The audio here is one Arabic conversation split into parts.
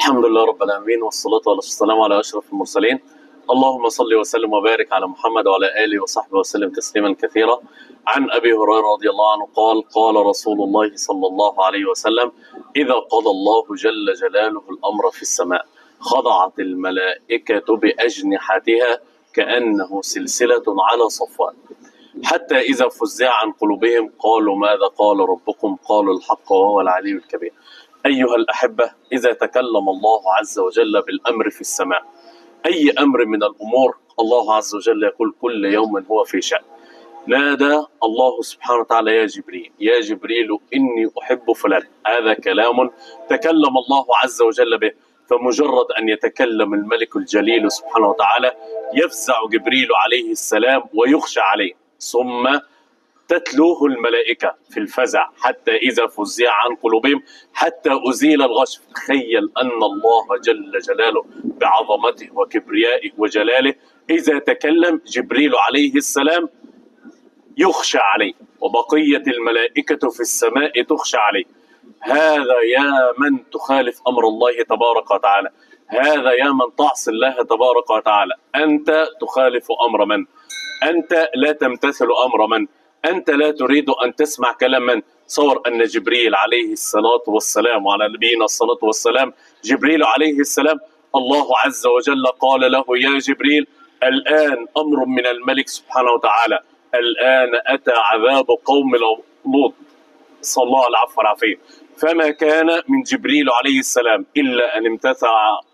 الحمد لله رب العالمين، والصلاة والسلام على أشرف المرسلين. اللهم صل وسلم وبارك على محمد وعلى آله وصحبه وسلم تسليما كثيرا. عن أبي هريرة رضي الله عنه قال: قال رسول الله صلى الله عليه وسلم: إذا قضى الله جل جلاله الأمر في السماء خضعت الملائكة بأجنحتها كأنه سلسلة على صفوان، حتى إذا فزع عن قلوبهم قالوا ماذا قال ربكم؟ قالوا الحق وهو العلي الكبير. أيها الأحبة، إذا تكلم الله عز وجل بالأمر في السماء، أي أمر من الأمور، الله عز وجل يقول: كل يوم هو في شأن. نادى الله سبحانه وتعالى: يا جبريل يا جبريل إني أحب فلان. هذا كلام تكلم الله عز وجل به، فمجرد أن يتكلم الملك الجليل سبحانه وتعالى يفزع جبريل عليه السلام ويخشى عليه، ثم تتلوه الملائكة في الفزع حتى إذا فزع عن قلوبهم حتى أزيل الغشم. تخيل أن الله جل جلاله بعظمته وكبريائه وجلاله إذا تكلم جبريل عليه السلام يخشى عليه، وبقية الملائكة في السماء تخشى عليه. هذا يا من تخالف أمر الله تبارك وتعالى، هذا يا من تعصي الله تبارك وتعالى. أنت تخالف أمر من؟ أنت لا تمتثل أمر من؟ أنت لا تريد أن تسمع كلام من؟ صور أن جبريل عليه الصلاة والسلام، وعلى نبينا الصلاة والسلام، جبريل عليه السلام الله عز وجل قال له: يا جبريل الآن أمر من الملك سبحانه وتعالى، الآن أتى عذاب قوم لوط، صلى الله العفو والعافية. فما كان من جبريل عليه السلام إلا أن امتثل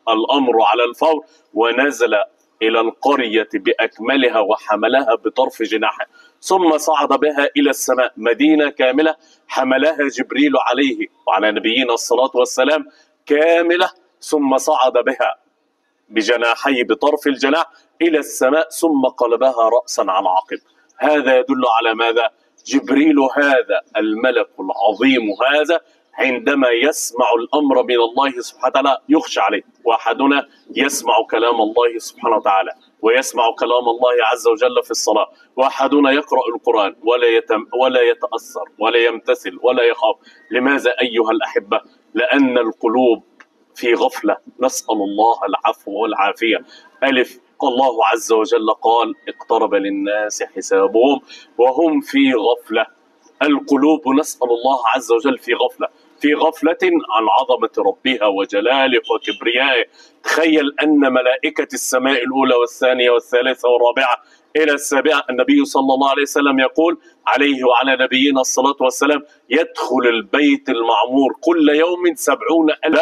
الأمر على الفور ونزل إلى القرية بأكملها وحملها بطرف جناحه، ثم صعد بها إلى السماء، مدينة كاملة حملها جبريل عليه وعلى نبينا الصلاة والسلام كاملة، ثم صعد بها بجناحي بطرف الجناح إلى السماء، ثم قلبها رأسا على عقب. هذا يدل على ماذا؟ جبريل هذا الملك العظيم هذا عندما يسمع الأمر من الله سبحانه وتعالى يخشى عليه. وأحدنا يسمع كلام الله سبحانه وتعالى ويسمع كلام الله عز وجل في الصلاة، وأحدنا يقرأ القرآن ولا يتأثر ولا يمتثل ولا يخاف. لماذا أيها الأحبة؟ لأن القلوب في غفلة، نسأل الله العفو والعافية. ألف، الله عز وجل قال: اقترب للناس حسابهم وهم في غفلة. القلوب نسأل الله عز وجل في غفلة عن عظمة ربها وجلاله وكبريائه. تخيل أن ملائكة السماء الأولى والثانية والثالثة والرابعة إلى السابعة، النبي صلى الله عليه وسلم يقول عليه وعلى نبينا الصلاة والسلام: يدخل البيت المعمور كل يوم 70,000